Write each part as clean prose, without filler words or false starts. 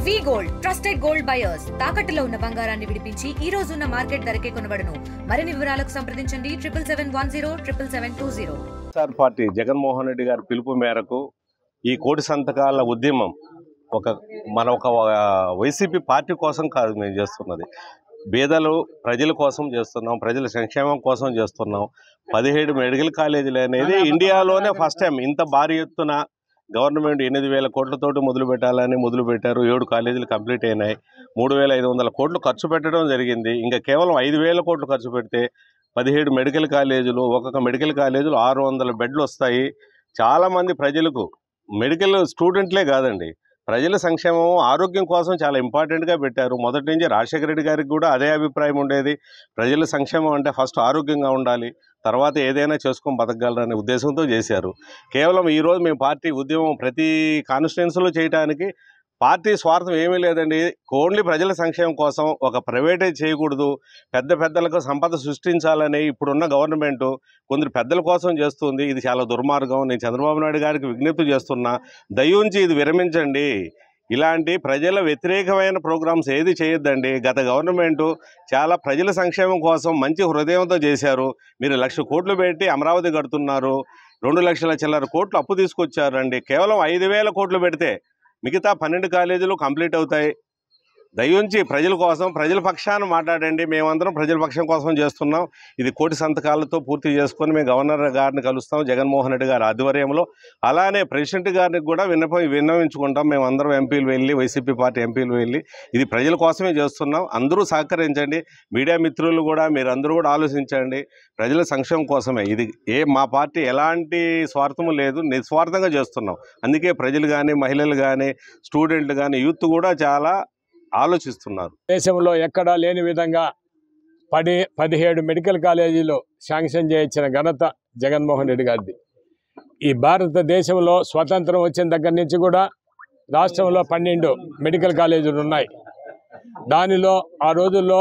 వి gold trusted gold buyers తాకట్టులో ఉన్న బంగారాన్ని విడిపించి ఈ రోజు ఉన్న మార్కెట్ ధరకే కొనబడును. మరిన్ని వివరాలకు సంప్రదించండి 77107720. వైఎస్ఆర్ పార్టీ జగన్మోహన్ రెడ్డి గారి పిలుపు మేరకు ఈ కోటి సంతకాల ఉద్యమం ఒక వైసీపీ పార్టీ కోసం కాదు మేము చేస్తున్నది. పేదలు ప్రజల కోసం చేస్తున్నాం, ప్రజల సంక్షేమం కోసం చేస్తున్నాం. 17 మెడికల్ కాలేజీలు అనేది ఇండియాలోనే ఫస్ట్ టైం ఇంత భారీ ఎత్తున గవర్నమెంట్ 8,000 కోట్లతోటి మొదలుపెట్టారు. 7 కాలేజీలు కంప్లీట్ అయినాయి. 3,500 కోట్లు ఖర్చు పెట్టడం జరిగింది. ఇంకా కేవలం 5,000 కోట్లు ఖర్చు పెడితే 17 మెడికల్ కాలేజీలు, ఒక్కొక్క మెడికల్ కాలేజీలు 600 బెడ్లు వస్తాయి. చాలామంది ప్రజలకు మెడికల్ స్టూడెంట్లే కాదండి, ప్రజల సంక్షేమం ఆరోగ్యం కోసం చాలా ఇంపార్టెంట్గా పెట్టారు. మొదటి నుంచి రాజశేఖర రెడ్డి గారికి కూడా అదే అభిప్రాయం ఉండేది. ప్రజల సంక్షేమం అంటే ఫస్ట్ ఆరోగ్యంగా ఉండాలి, తర్వాత ఏదైనా చేసుకొని బతకగలరనే ఉద్దేశంతో చేశారు. కేవలం ఈరోజు మేము పార్టీ ఉద్యమం ప్రతి కాన్స్టిట్యున్సీలో చేయడానికి పార్టీ స్వార్థం ఏమీ లేదండి. ఓన్లీ ప్రజల సంక్షేమం కోసం, ఒక ప్రైవేటైజ్ చేయకూడదు, పెద్దలకు సంపద సృష్టించాలని ఇప్పుడున్న గవర్నమెంట్ కొందరు పెద్దల కోసం చేస్తుంది. ఇది చాలా దుర్మార్గం. నేను చంద్రబాబు నాయుడు గారికి విజ్ఞప్తి చేస్తున్నా, దయించి ఇది విరమించండి. ఇలాంటి ప్రజల వ్యతిరేకమైన ప్రోగ్రామ్స్ ఏది చేయొద్దండి. గత గవర్నమెంటు చాలా ప్రజల సంక్షేమం కోసం మంచి హృదయంతో చేశారు. మీరు 1,00,000 కోట్లు పెట్టి అమరావతి కడుతున్నారు, 2,00,000 చిల్లర కోట్లు అప్పు తీసుకొచ్చారండి. కేవలం 5,000 కోట్లు పెడితే మిగతా 12 కాలేజీలు కంప్లీట్ అవుతాయి. దయించి ప్రజల కోసం, ప్రజల పక్షాన మాట్లాడండి. మేమందరం ప్రజల పక్షం కోసం చేస్తున్నాం. ఇది కోటి సంతకాలతో పూర్తి చేసుకొని మేము గవర్నర్ గారిని కలుస్తాం జగన్మోహన్ రెడ్డి గారి ఆధ్వర్యంలో. అలానే ప్రెసిడెంట్ గారికి కూడా విన్నవించుకుంటాం. మేమందరం ఎంపీలు వెళ్ళి, వైసీపీ పార్టీ ఎంపీలు వెళ్ళి ఇది ప్రజల కోసమే చేస్తున్నాం, అందరూ సహకరించండి. మీడియా మిత్రులు కూడా మీరందరూ కూడా ఆలోచించండి, ప్రజల సంక్షేమం కోసమే ఇది. మా పార్టీ ఎలాంటి స్వార్థము లేదు, నిస్వార్థంగా చేస్తున్నాం. అందుకే ప్రజలు కానీ, మహిళలు కానీ, స్టూడెంట్లు కానీ, యూత్ కూడా చాలా ఆలోచిస్తున్నారు. దేశంలో ఎక్కడా లేని విధంగా 17 మెడికల్ కాలేజీలు శాంక్షన్ చేయించిన ఘనత జగన్మోహన్ రెడ్డి గారిది. ఈ భారతదేశంలో స్వతంత్రం వచ్చిన దగ్గర నుంచి కూడా రాష్ట్రంలో 12 మెడికల్ కాలేజీలు ఉన్నాయి. దానిలో ఆ రోజుల్లో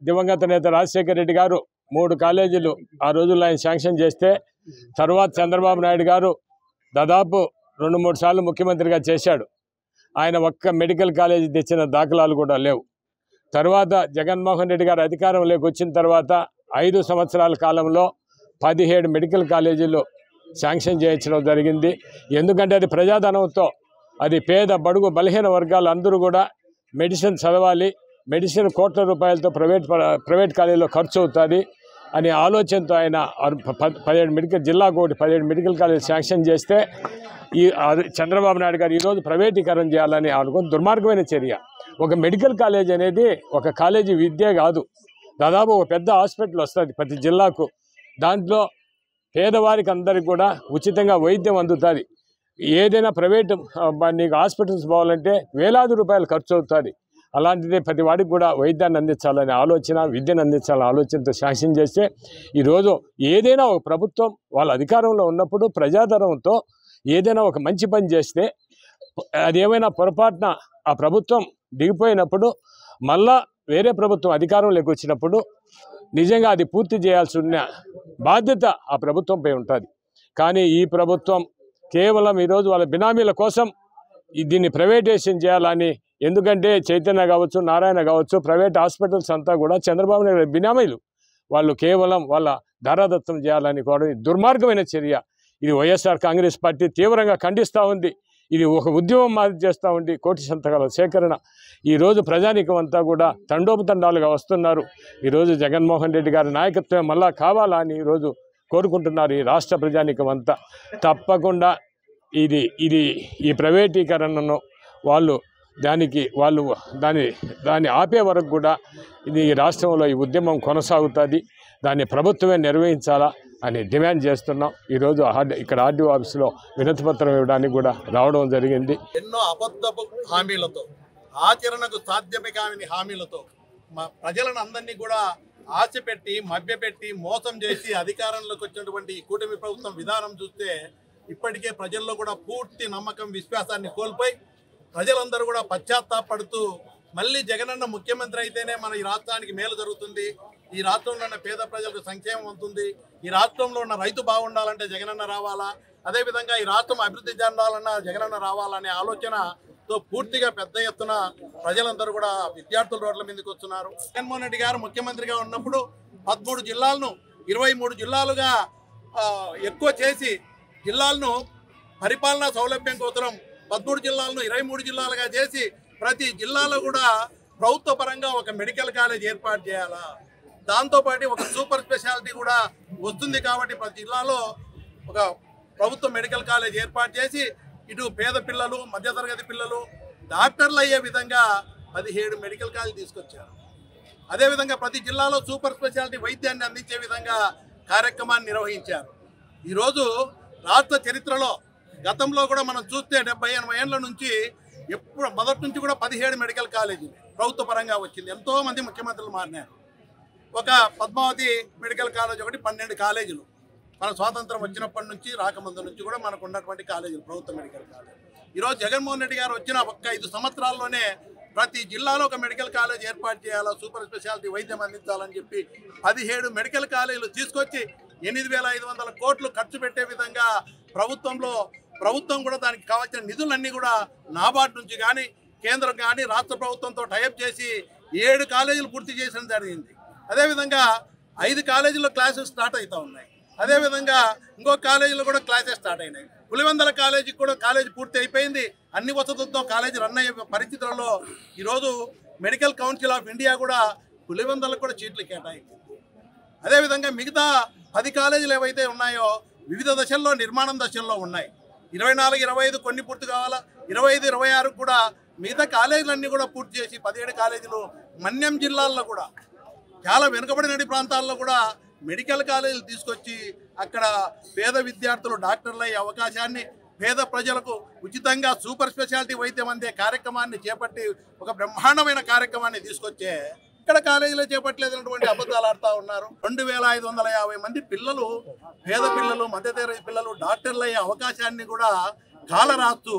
దివంగత నేత రాజశేఖర రెడ్డి గారు 3 కాలేజీలు ఆ రోజుల్లో ఆయన శాంక్షన్ చేస్తే, తర్వాత చంద్రబాబు నాయుడు గారు దాదాపు 2-3 సార్లు ముఖ్యమంత్రిగా చేశాడు. ఆయన ఒక్క మెడికల్ కాలేజీ తెచ్చిన దాఖలాలు కూడా లేవు. తర్వాత జగన్మోహన్ రెడ్డి గారు అధికారంలోకి వచ్చిన తర్వాత 5 సంవత్సరాల కాలంలో 17 మెడికల్ కాలేజీలు శాంక్షన్ చేయించడం జరిగింది. ఎందుకంటే అది ప్రజాధనంతో, అది పేద బడుగు బలహీన వర్గాలు అందరూ కూడా మెడిసిన్ చదవాలి, మెడిసిన్ కోట్ల రూపాయలతో ప్రైవేట్ కాలేజీలో ఖర్చు అవుతుంది అనే ఆలోచనతో ఆయన 17 మెడికల్ జిల్లాకు 17 మెడికల్ కాలేజీ శాంక్షన్ చేస్తే, ఈ చంద్రబాబు నాయుడు గారు ఈరోజు ప్రైవేటీకరణ చేయాలని అనుకుని దుర్మార్గమైన చర్య. ఒక మెడికల్ కాలేజ్ అనేది ఒక కాలేజీ విద్య కాదు, దాదాపు ఒక పెద్ద హాస్పిటల్ వస్తుంది ప్రతి జిల్లాకు. దాంట్లో పేదవారికి అందరికి కూడా ఉచితంగా వైద్యం అందుతుంది. ఏదైనా ప్రైవేట్ నీకు హాస్పిటల్స్ పోవాలంటే వేలాది రూపాయలు ఖర్చు అవుతుంది. అలాంటిది ప్రతి వాడికి కూడా వైద్యాన్ని అందించాలనే ఆలోచన, విద్యను అందించాలనే ఆలోచనతో శాంక్షన్ చేస్తే, ఈరోజు ఏదైనా ఒక ప్రభుత్వం వాళ్ళ అధికారంలో ఉన్నప్పుడు ప్రజాధనంతో ఏదైనా ఒక మంచి పని చేస్తే, అదేమైనా పొరపాటున ఆ ప్రభుత్వం దిగిపోయినప్పుడు మళ్ళా వేరే ప్రభుత్వం అధికారంలోకి వచ్చినప్పుడు నిజంగా అది పూర్తి చేయాల్సిన బాధ్యత ఆ ప్రభుత్వంపై ఉంటుంది. కానీ ఈ ప్రభుత్వం కేవలం ఈరోజు వాళ్ళ బినామీల కోసం దీన్ని ప్రైవేటైజేషన్ చేయాలని, ఎందుకంటే చైతన్య కావచ్చు, నారాయణ కావచ్చు, ప్రైవేట్ హాస్పిటల్స్ అంతా కూడా చంద్రబాబు నాయుడు బినామీలు. వాళ్ళు కేవలం వాళ్ళ ధారాదత్తం చేయాలని కూడా దుర్మార్గమైన చర్య. ఇది వైఎస్ఆర్ కాంగ్రెస్ పార్టీ తీవ్రంగా ఖండిస్తూ ఉంది. ఇది ఒక ఉద్యమం మాదిరి చేస్తూ ఉంది కోటి సంతకాల సేకరణ. ఈరోజు ప్రజానీకం అంతా కూడా తండోపతండాలుగా వస్తున్నారు. ఈరోజు జగన్మోహన్ రెడ్డి గారి నాయకత్వం మళ్ళా కావాలా అని ఈరోజు కోరుకుంటున్నారు ఈ రాష్ట్ర ప్రజానీకం అంతా. తప్పకుండా ఈ ప్రైవేటీకరణను దాన్ని ఆపే వరకు కూడా ఇది ఈ రాష్ట్రంలో ఈ ఉద్యమం కొనసాగుతుంది. దాన్ని ప్రభుత్వమే నిర్వహించాలా అని డిమాండ్ చేస్తున్నాం. ఈరోజు ఇక్కడ ఆర్డీఓ ఆఫీసులో వినతి పత్రం ఇవ్వడానికి కూడా రావడం జరిగింది. ఎన్నో అబద్ధపు హామీలతో, ఆచరణకు సాధ్యమే కాని హామీలతో ప్రజలను అందరినీ కూడా ఆశపెట్టి, మభ్యపెట్టి, మోసం చేసి అధికారంలోకి వచ్చినటువంటి కూటమి ప్రభుత్వం విధానం చూస్తే ఇప్పటికే ప్రజల్లో కూడా పూర్తి నమ్మకం, విశ్వాసాన్ని కోల్పోయి ప్రజలందరూ కూడా పశ్చాత్తాపడుతూ మళ్ళీ జగనన్న ముఖ్యమంత్రి అయితేనే మన ఈ రాష్ట్రానికి మేలు జరుగుతుంది, ఈ రాష్ట్రంలో ఉన్న పేద ప్రజలకు సంక్షేమం ఉంటుంది, ఈ రాష్ట్రంలో ఉన్న రైతు బాగుండాలంటే జగనన్న రావాలా, అదేవిధంగా ఈ రాష్ట్రం అభివృద్ధి చెందాలన్నా జగనన్న రావాలనే ఆలోచన తో పూర్తిగా పెద్ద ఎత్తున ప్రజలందరూ కూడా విద్యార్థుల రోడ్ల మీదకి వస్తున్నారు. జగన్మోహన్ రెడ్డి గారు ముఖ్యమంత్రిగా ఉన్నప్పుడు 13 జిల్లాలను 23 జిల్లాలుగా ఎక్కువ చేసి జిల్లాలను పరిపాలనా సౌలభ్యం కోసం 13 జిల్లాలను 23 జిల్లాలుగా చేసి ప్రతి జిల్లాలో కూడా ప్రభుత్వ పరంగా ఒక మెడికల్ కాలేజ్ ఏర్పాటు చేయాలా, దాంతోపాటు ఒక సూపర్ స్పెషాలిటీ కూడా వస్తుంది కాబట్టి ప్రతి జిల్లాలో ఒక ప్రభుత్వ మెడికల్ కాలేజ్ ఏర్పాటు చేసి ఇటు పేద పిల్లలు మధ్యతరగతి పిల్లలు డాక్టర్లు అయ్యే విధంగా 17 మెడికల్ కాలేజ్ తీసుకొచ్చారు. అదేవిధంగా ప్రతి జిల్లాలో సూపర్ స్పెషాలిటీ వైద్యాన్ని అందించే విధంగా కార్యక్రమాన్ని నిర్వహించారు. ఈరోజు రాష్ట్ర చరిత్రలో గతంలో కూడా మనం చూస్తే 70-80 ఏళ్ల నుంచి ఎప్పుడు మొదటి నుంచి కూడా 17 మెడికల్ కాలేజీలు ప్రభుత్వ పరంగా వచ్చింది. ఎంతోమంది ముఖ్యమంత్రులు మారినారు. ఒక పద్మావతి మెడికల్ కాలేజ్ ఒకటి 12 కాలేజీలు మన స్వాతంత్రం వచ్చినప్పటి నుంచి రాకముందు నుంచి కూడా మనకు ఉన్నటువంటి కాలేజీలు ప్రభుత్వ మెడికల్ కాలేజ్. ఈరోజు జగన్మోహన్ రెడ్డి గారు వచ్చిన ఒక్క 5 సంవత్సరాల్లోనే ప్రతి జిల్లాలో ఒక మెడికల్ కాలేజ్ ఏర్పాటు చేయాలా, సూపర్ స్పెషాలిటీ వైద్యం అందించాలని చెప్పి 17 మెడికల్ కాలేజీలు తీసుకొచ్చి 8,500 కోట్లు ఖర్చు పెట్టే విధంగా ప్రభుత్వం కూడా దానికి కావాల్సిన నిధులన్నీ కూడా నాబార్డు నుంచి కానీ కేంద్రం కానీ రాష్ట్ర ప్రభుత్వంతో టైఅప్ చేసి 7 కాలేజీలు పూర్తి చేయడం జరిగింది. అదేవిధంగా 5 కాలేజీల్లో క్లాసెస్ స్టార్ట్ అవుతూ ఉన్నాయి. అదేవిధంగా ఇంకొక కాలేజీలో కూడా క్లాసెస్ స్టార్ట్ అయినాయి. పులివెందల కాలేజీకి కూడా కాలేజీ పూర్తి అయిపోయింది. అన్ని వసతులతో కాలేజీ రన్ అయ్యే పరిస్థితులలో ఈరోజు మెడికల్ కౌన్సిల్ ఆఫ్ ఇండియా కూడా పులివెందలకు కూడా సీట్లు కేటాయించింది. అదేవిధంగా మిగతా 10 కాలేజీలు ఏవైతే ఉన్నాయో వివిధ దశల్లో నిర్మాణం దశల్లో ఉన్నాయి. 24, 25 కొన్ని పూర్తి కావాలా, 25, 26 కూడా మిగతా కాలేజీలన్నీ కూడా పూర్తి చేసి 17 కాలేజీలు మన్యం జిల్లాల్లో కూడా చాలా వెనుకబడిన ప్రాంతాల్లో కూడా మెడికల్ కాలేజీలు తీసుకొచ్చి అక్కడ పేద విద్యార్థులు డాక్టర్లు అయ్యే అవకాశాన్ని, పేద ప్రజలకు ఉచితంగా సూపర్ స్పెషాలిటీ వైద్యం అందే కార్యక్రమాన్ని చేపట్టి ఒక బ్రహ్మాండమైన కార్యక్రమాన్ని తీసుకొచ్చే ఇక్కడ కాలేజీలో చేపట్టలేదన్నటువంటి అబద్ధాలు ఆడుతూ ఉన్నారు. 2,550 మంది పిల్లలు, పేద పిల్లలు, మధ్యతరగతి పిల్లలు డాక్టర్లు అయ్యే అవకాశాన్ని కూడా కాలరాస్తూ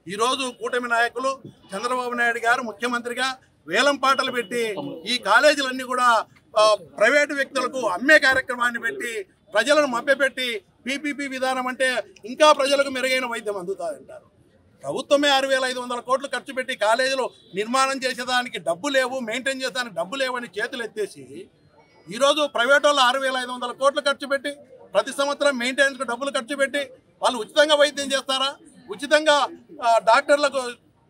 ఈరోజు కూటమి నాయకులు చంద్రబాబు నాయుడు గారు ముఖ్యమంత్రిగా వేలం పాటలు పెట్టి ఈ కాలేజీలన్నీ కూడా ప్రైవేటు వ్యక్తులకు అమ్మే కార్యక్రమాన్ని పెట్టి ప్రజలను మభ్యపెట్టి పీపీపీ విధానం అంటే ఇంకా ప్రజలకు మెరుగైన వైద్యం అందుతారంటారు. ప్రభుత్వమే 6,500 కోట్లు ఖర్చు పెట్టి కాలేజీలు నిర్మాణం చేసేదానికి డబ్బు లేవు, మెయింటైన్ చేసేదానికి డబ్బు లేవని చేతులు ఎత్తేసి ఈరోజు ప్రైవేట్ వాళ్ళు 6,500 కోట్లు ఖర్చు పెట్టి ప్రతి సంవత్సరం మెయింటెనెన్స్కి డబ్బులు ఖర్చు పెట్టి వాళ్ళు ఉచితంగా వైద్యం చేస్తారా? ఉచితంగా డాక్టర్లకు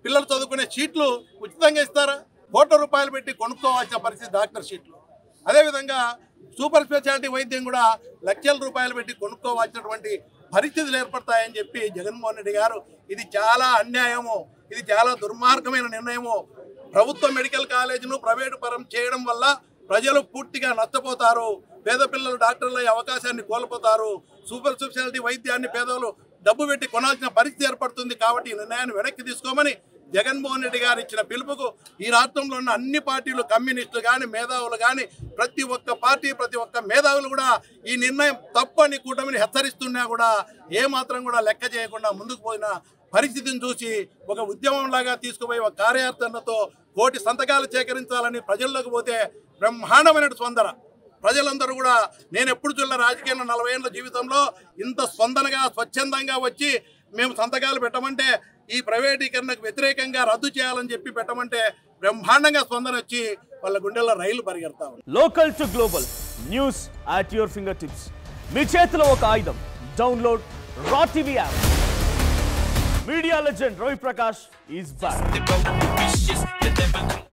పిల్లలు చదువుకునే సీట్లు ఉచితంగా ఇస్తారా? కోట్ల రూపాయలు పెట్టి కొనుక్కోవాల్సిన పరిస్థితి డాక్టర్ సీట్లు. అదేవిధంగా సూపర్ స్పెషాలిటీ వైద్యం కూడా లక్షల రూపాయలు పెట్టి కొనుక్కోవాల్సినటువంటి పరిస్థితులు ఏర్పడతాయని చెప్పి జగన్మోహన్ రెడ్డి గారు ఇది చాలా అన్యాయము, ఇది చాలా దుర్మార్గమైన నిర్ణయము. ప్రభుత్వ మెడికల్ కాలేజీను ప్రైవేటు పరం చేయడం వల్ల ప్రజలు పూర్తిగా నష్టపోతారు. పేద పిల్లలు డాక్టర్ల అవకాశాన్ని కోల్పోతారు. సూపర్ స్పెషాలిటీ వైద్యాన్ని పేదలు డబ్బు పెట్టి కొనాల్సిన పరిస్థితి ఏర్పడుతుంది. కాబట్టి ఈ నిర్ణయాన్ని వెనక్కి తీసుకోమని జగన్మోహన్ రెడ్డి గారు ఇచ్చిన పిలుపుకు ఈ రాష్ట్రంలో ఉన్న అన్ని పార్టీలు, కమ్యూనిస్టులు కానీ మేధావులు కానీ ప్రతి ఒక్క పార్టీ, ప్రతి ఒక్క మేధావులు కూడా ఈ నిర్ణయం తప్పని కూటమిని హెచ్చరిస్తున్నా కూడా ఏమాత్రం కూడా లెక్క చేయకుండా ముందుకు పోయిన పరిస్థితిని చూసి ఒక ఉద్యమంలాగా తీసుకుపోయి ఒక కార్యాచరణతో 1 కోటి సంతకాలు సేకరించాలని ప్రజల్లోకి పోతే బ్రహ్మాండమైన స్పందన. ప్రజలందరూ కూడా నేను ఎప్పుడు చూడలే రాజకీయంలో 40 ఏళ్ల జీవితంలో ఇంత స్పందనగా స్వచ్ఛందంగా వచ్చి మేము సంతకాలు పెట్టమంటే ఈ ప్రైవేటీకరణకు వ్యతిరేకంగా రద్దు చేయాలని చెప్పి పెట్టమంటే బ్రహ్మాండంగా స్పందన వచ్చి వాళ్ళ గుండెల్లో రైలు పరిగెడతా ఉంది. Local to global news at your finger tips. మీ చేతిలో ఒక ఆయుధం. Download Raw TV app. Media legend Ravi Prakash is back.